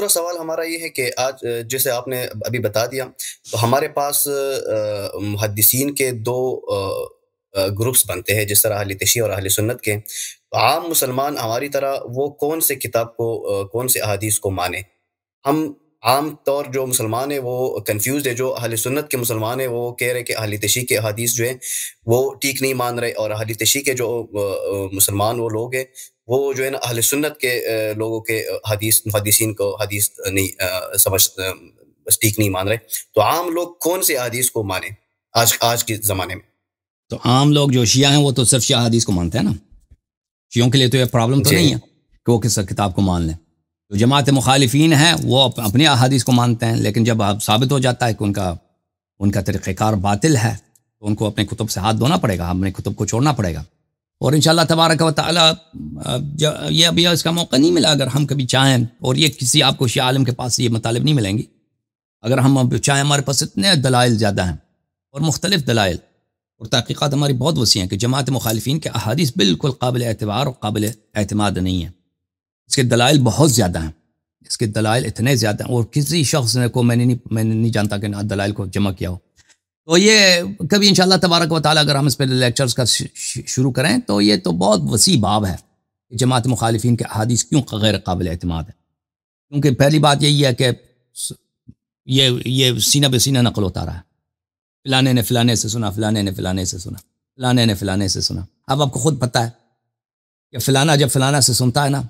دوسرا سوال ہمارا یہ ہے کہ آج جیسے آپ نے ابھی بتا دیا، تو ہمارے پاس محدثین کے دو گروپس بنتے ہیں، جس طرح اہل تشیع اور اہل سنت کے. عام مسلمان ہماری طرح وہ کون سے کتاب کو، کون سے احادیث کو مانے؟ ہم عام طور جو مسلمان ہیں وہ کنفیوزڈ ہے. جو اہل سنت کے مسلمان ہیں وہ کہہ رہے کہ اہل تشیع کے احادیث جو ہیں وہ ٹھیک نہیں مان رہے، اور اہل تشیع کے جو مسلمان وہ لوگ ہیں وہ جو ہے نا اہل سنت کے لوگوں کے حدیث محدثین کو حدیث نہیں سمجھ ٹھیک نہیں مان رہے. تو عام لوگ کون سے احادیث کو مانیں آج کے زمانے میں؟ تو عام لوگ جو شیعہ ہیں وہ تو صرف شیعہ حدیث کو مانتے ہیں نا. شیعوں کے لیے تو یہ پرابلم تو نہیں ہے کہ وہ کس کتاب کو مان لیں. جو جماعت مخالفین ہیں وہ اپنی احادیث کو مانتے ہیں، لیکن جب ثابت ہو جاتا ہے کہ ان کا طریقہ کار باطل ہے تو ان کو اپنے کتب سے ہاتھ دھونا پڑے گا، اپنے کتب کو چھوڑنا پڑے گا. اور انشاءاللہ تبارک و تعالی یہ ابھی اس کا موقع نہیں ملا. اگر ہم کبھی چاہیں، اور یہ کسی آپ کو شیعہ عالم کے پاس یہ مطالب نہیں ملیں گی، اگر ہم اب چاہیں، ہمارے پاس اتنے دلائل زیادہ ہیں اور مختلف دلائل اور تحقیقات ہماری بہت وسیع ہیں کہ جماعت مخالفین کے احادیث بالکل قابل اعتبار اور قابل اعتماد نہیں ہیں. اس کے دلائل بہت زیادہ ہیں، اس کے دلائل اتنے زیادہ ہیں، اور کسی شخص نے کو میں نے نہیں جانتا کہ دلائل کو جمع کیا ہو. تو یہ کبھی انشاءاللہ تبارک و تعالیٰ اگر ہم اس پہ لیکچرز کا شروع کریں تو یہ تو بہت وسیع باب ہے کہ جماعت مخالفین کے احادیث کیوں غیر قابل اعتماد ہے. کیونکہ پہلی بات یہی ہے کہ یہ سینہ بہ سینہ نقل ہوتا رہا ہے. فلانے نے فلانے سے سنا، فلانے نے فلانے سے سنا، فلانے نے فلانے سے سنا. اب آپ کو خود پتہ ہے کہ فلانا جب فلانا سے سنتا ہے نا،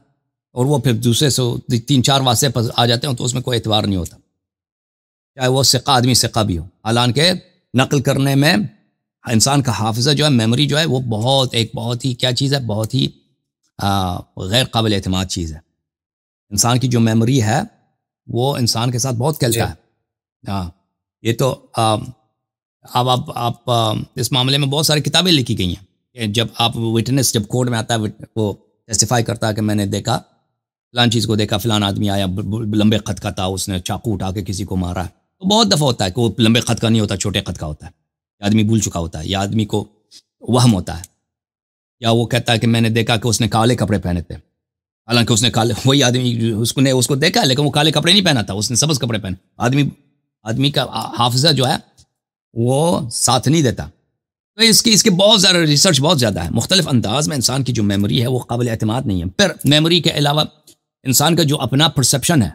اور وہ پھر دوسرے سے 3-4 واسطے پر آ جاتے ہیں تو اس میں کوئی اعتبار نہیں ہوتا، چاہے وہ ثقہ آدمی ثقہ بھی ہو. حالانکہ نقل کرنے میں انسان کا حافظہ جو ہے، میموری جو ہے، وہ بہت ہی کیا چیز ہے، بہت ہی غیر قابل اعتماد چیز ہے. انسان کی جو میموری ہے وہ انسان کے ساتھ بہت کھیلتا ہے. ہاں، یہ تو اب آپ اس معاملے میں بہت ساری کتابیں لکھی گئی ہیں کہ جب آپ وٹنس، جب کورٹ میں آتا ہے وہ ٹیسٹیفائی کرتا ہے کہ میں نے دیکھا فلان چیز کو دیکھا، فلان آدمی آیا لمبے قد کا تھا، اس نے چاقو اٹھا کے کسی کو مارا. تو بہت دفعہ ہوتا ہے کہ وہ لمبے قد کا نہیں ہوتا، چھوٹے قد کا ہوتا ہے. آدمی بھول چکا ہوتا ہے، یا آدمی کو وہم ہوتا ہے، یا وہ کہتا ہے کہ میں نے دیکھا کہ اس نے کالے کپڑے پہنے تھے، حالانکہ اس نے وہی آدمی اس کو دیکھا لیکن وہ کالے کپڑے نہیں پہنا تھا، اس نے سبز کپڑے پہنے. آدمی کا حافظہ جو ہے وہ ساتھ نہیں دیتا. تو اس کے بہت زیادہ ریسرچ بہت زیادہ ہے. مختلف انداز میں انسان کی جو میموری ہے وہ قابل اعتماد نہیں ہے. پھر میموری کے علاوہ انسان کا جو اپنا پرسیپشن ہے،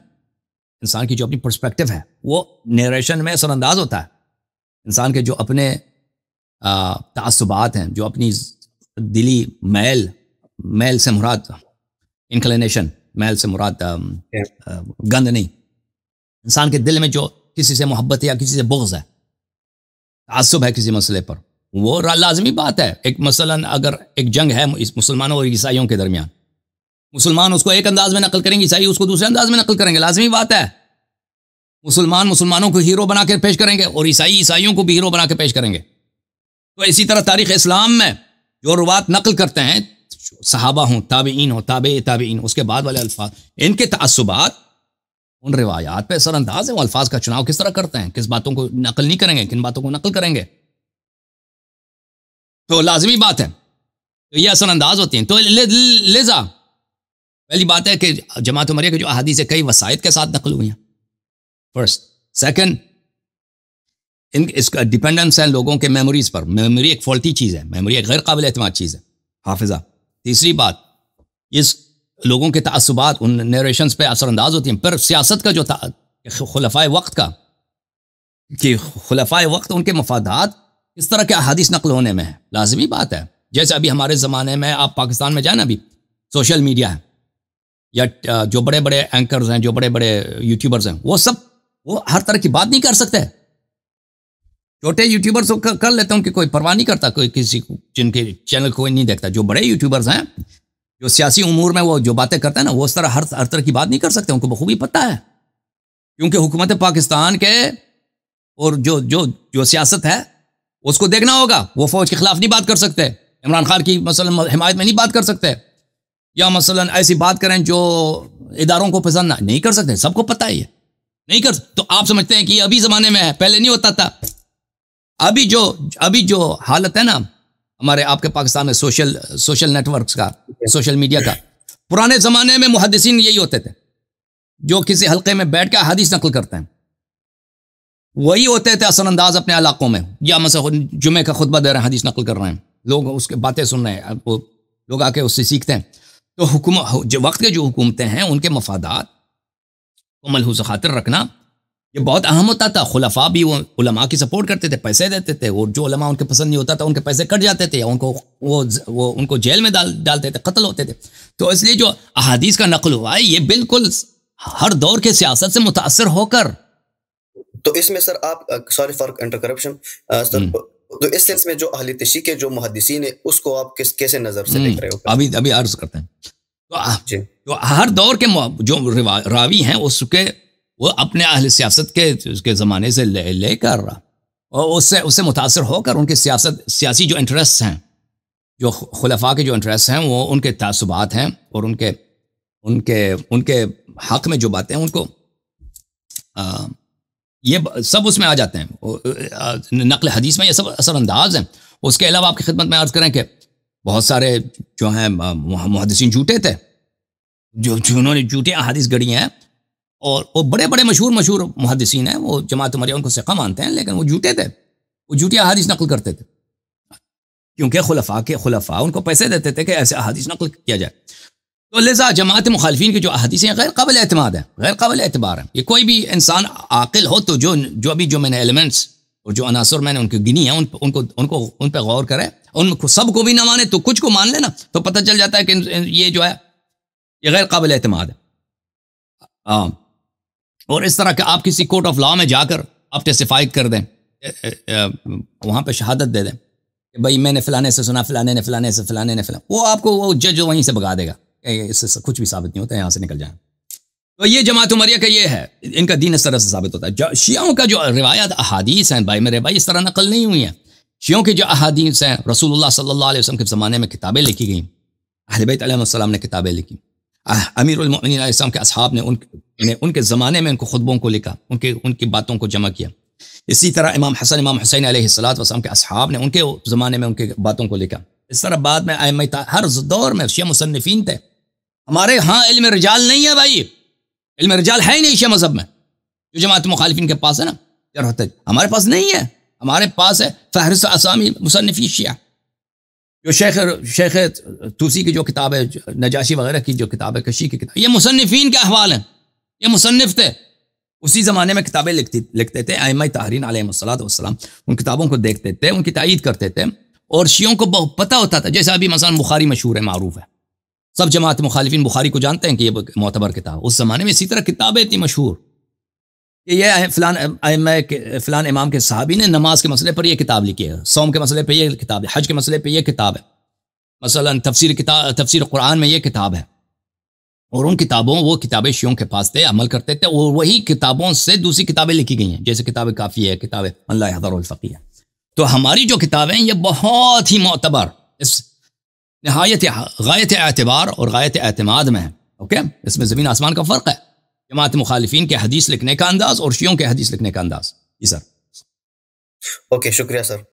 انسان کی جو اپنی پرسپیکٹیو ہے، وہ نیریشن میں اثر انداز ہوتا ہے. انسان کے جو اپنے تعصبات ہیں، جو اپنی دلی میل سے مراد انکلینیشن، میل سے مراد گند نہیں، انسان کے دل میں جو کسی سے محبت ہے یا کسی سے بغض ہے، تعصب ہے کسی مسئلے پر، وہ لازمی بات ہے. ایک مثلا اگر ایک جنگ ہے مسلمانوں اور عیسائیوں کے درمیان، مسلمان اس کو ایک انداز میں نقل کریں گے، عیسائی اس کو دوسرے انداز میں نقل کریں گے، لازمی بات ہے. مسلمانوں کو ہیرو بنا کے پیش کریں گے اور عیسائیوں کو بھی ہیرو بنا کے پیش کریں گے. تو اسی طرح تاریخ اسلام میں جو روایت نقل کرتے ہیں، صحابہ ہوں، تابعین ہوں، تابعین، اس کے بعد والے الفاظ، ان کے تعصبات ان روایات پہ اثر انداز ہے. وہ الفاظ کا چناؤ کس طرح کرتے ہیں، کس باتوں کو نقل نہیں کریں گے، کن باتوں کو نقل کریں گے، تو لازمی بات ہے. تو یہ اثر انداز ہوتی ہیں. تو لذا پہلی بات ہے کہ جماعت عمریہ کے جو احادیث کئی وسائط کے ساتھ نقل ہوئی ہیں، فرسٹ. سیکنڈ، اس کا ڈیپینڈنس ہے لوگوں کے میموریز پر. میموری ایک فالٹی چیز ہے، میموری ایک غیر قابل اعتماد چیز ہے، حافظہ. تیسری بات، اس لوگوں کے تعصبات ان نیریشنز پہ اثر انداز ہوتی ہیں. پھر سیاست کا جو خلفائے وقت کا، کہ خلفائے وقت ان کے مفادات اس طرح کے احادیث نقل ہونے میں ہے، لازمی بات ہے. جیسے ابھی ہمارے زمانے میں آپ پاکستان میں جائیں نا، ابھی سوشل میڈیا ہے، یا جو بڑے بڑے اینکرز ہیں، جو بڑے بڑے یوٹیوبرز ہیں، وہ ہر طرح کی بات نہیں کر سکتے. چھوٹے یوٹیوبرز کر لیتے ہیں، ان کی کوئی پرواہ نہیں کرتا، کوئی کسی جن کے چینل کوئی نہیں دیکھتا. جو بڑے یوٹیوبرز ہیں، جو سیاسی امور میں وہ جو باتیں کرتے ہیں نا، وہ اس طرح ہر طرح کی بات نہیں کر سکتے. ان کو بخوبی پتہ ہے، کیونکہ حکومت پاکستان کے اور جو سیاست ہے اس کو دیکھنا ہوگا. وہ فوج کے خلاف نہیں بات کر سکتے، عمران خان کی مثلا حمایت میں نہیں بات کر سکتے، یا مثلا ایسی بات کریں جو اداروں کو پسند نہیں کر سکتے. سب کو پتہ ہے یہ نہیں کر. تو آپ سمجھتے ہیں کہ یہ ابھی زمانے میں ہے، پہلے نہیں ہوتا تھا. ابھی جو حالت ہے نا ہمارے آپ کے پاکستان میں سوشل نیٹ ورکس کا، سوشل میڈیا کا، پرانے زمانے میں محدثین یہی ہوتے تھے. جو کسی حلقے میں بیٹھ کے احادیث نقل کرتے ہیں، وہی ہوتے تھے اثر انداز اپنے علاقوں میں، یا مثلا جمعے کا خطبہ دے رہے ہیں، حدیث نقل کر رہے ہیں، لوگ اس کے باتیں سن رہے ہیں، وہ لوگ آ کے اس سے سیکھتے ہیں. تو جو وقت کے جو حکومتیں ہیں ان کے مفادات کو ملحوظ خاطر رکھنا یہ بہت اہم ہوتا تھا. خلفاء بھی وہ علماء کی سپورٹ کرتے تھے، پیسے دیتے تھے، اور جو علماء ان کے پسند نہیں ہوتا تھا ان کے پیسے کٹ جاتے تھے، ان کو جیل میں ڈالتے تھے، قتل ہوتے تھے. تو اس لیے جو احادیث کا نقل ہوا ہے یہ بالکل ہر دور کے سیاست سے متاثر ہو کر. تو اس میں سر آپ سوری فار انٹر کرپشن سر، تو اس سینس میں جو اہل تشیع کے جو محدثین ہیں اس کو آپ کیسے نظر سے دیکھ رہے ہو؟ ابھی عرض کرتے ہیں. تو ہر دور کے جو راوی ہیں اس کے وہ اپنے اہل سیاست کے زمانے سے لے کر اور اس سے متاثر ہو کر ان کے سیاسی جو انٹرسٹ ہیں، جو خلفاء کے جو انٹرسٹ ہیں، وہ ان کے تعصبات ہیں، اور ان کے حق میں جو باتیں ہیں ان کو یہ سب اس میں آ جاتے ہیں. نقل حدیث میں یہ سب اثر انداز ہیں. اس کے علاوہ آپ کی خدمت میں عرض کریں کہ بہت سارے جو ہیں محدثین جھوٹے تھے، جنہوں نے جھوٹی احادیث گڑھی ہیں، اور وہ بڑے بڑے مشہور محدثین ہیں، وہ جماعت عمریہ ان کو ثقہ مانتے ہیں، لیکن وہ جھوٹے تھے، وہ جھوٹی احادیث نقل کرتے تھے، کیونکہ خلفاء ان کو پیسے دیتے تھے کہ ایسے احادیث نقل کیا جائے. تو لذا جماعت مخالفین کی جو احادیث ہیں غیر قابل اعتماد ہیں، غیر قابل اعتبار ہیں. یہ کوئی بھی انسان عاقل ہو تو جو میں نے ایلیمنٹس اور جو عناصر میں نے ان کی گنی ہیں ان پہ غور کرے. ان کو سب کو بھی نہ مانے تو کچھ کو مان لینا، تو پتہ چل جاتا ہے کہ یہ جو ہے یہ غیر قابل اعتماد ہے. اور اس طرح کہ آپ کسی کورٹ آف لا میں جا کر آپ ٹیسٹیفائی کر دیں، وہاں پہ شہادت دے دیں کہ بھائی میں نے فلانے سے سنا، فلانے نے وہ آپ کو وہ جج وہیں سے بگا دے گا، اس سے کچھ بھی ثابت نہیں ہوتا، یہاں سے نکل جائیں. تو یہ جماعت عمریہ کا یہ ہے، ان کا دین اس طرح سے ثابت ہوتا ہے. شیعوں کا جو روایات احادیث ہیں میرے بھائی اس طرح نقل نہیں ہوئی ہیں. شیعوں کی جو احادیث ہیں، رسول اللہ صلی اللہ علیہ وسلم کے زمانے میں کتابیں لکھی گئیں، اہل بیت علیہ السلام نے کتابیں لکھی، امیر المؤمنین علیہ السلام کے اصحاب نے ان کے زمانے میں ان کو خطبوں کو لکھا، ان کی باتوں کو جمع کیا. اسی طرح امام حسن امام حسین علیہ السلام کے اصحاب نے ان کے زمانے میں ان کے باتوں کو لکھا. اس طرح بعد میں ائمہ ہر دور میں شیعہ مصنفین تھے. ہمارے ہاں علم رجال نہیں ہے بھائی، علم رجال ہے ہی نہیں شیعہ مذہب میں، جو جماعت مخالفین کے پاس ہے نا، ہمارے پاس نہیں ہے. ہمارے پاس ہے فہرست اسامی مصنفی شیعہ، جو شیخ توسی کی جو کتاب ہے، نجاشی وغیرہ کی جو کتاب ہے، کشی کی کتاب، یہ مصنفین کے احوال ہیں، یہ مصنف تھے، اسی زمانے میں کتابیں لکھتے تھے. ائمہ طاہرین علیہ السلام ان کتابوں کو دیکھتے تھے، ان کی تائید کرتے تھے، اور شیعوں کو بہت پتہ ہوتا تھا. جیسا ابھی مثلا بخاری مشہور ہے، معروف ہے، سب جماعت مخالفین بخاری کو جانتے ہیں کہ یہ معتبر کتاب. اس زمانے میں اسی طرح کتابیں تھیں مشہور کہ یہ فلان امام کے صحابی نے نماز کے مسئلے پر یہ کتاب لکھی ہے، صوم کے مسئلے پہ یہ کتاب ہے، حج کے مسئلے پہ یہ کتاب ہے، مثلا تفسیر قرآن میں یہ کتاب ہے. اور ان وہ کتابیں شیعوں کے پاس تھے، عمل کرتے تھے، اور وہی کتابوں سے دوسری کتابیں لکھی گئی ہیں، جیسے کتاب کافی ہے، کتاب من لا يحضر الفقیہ. تو ہماری جو کتابیں یہ بہت ہی معتبر، اس غایت اعتبار اور غایت اعتماد میں ہے. اوکے، اس میں زمین آسمان کا فرق ہے، جماعت مخالفین کے حدیث لکھنے کا انداز اور شیعوں کے حدیث لکھنے کا انداز. جی سر. اوکے، شکریہ سر.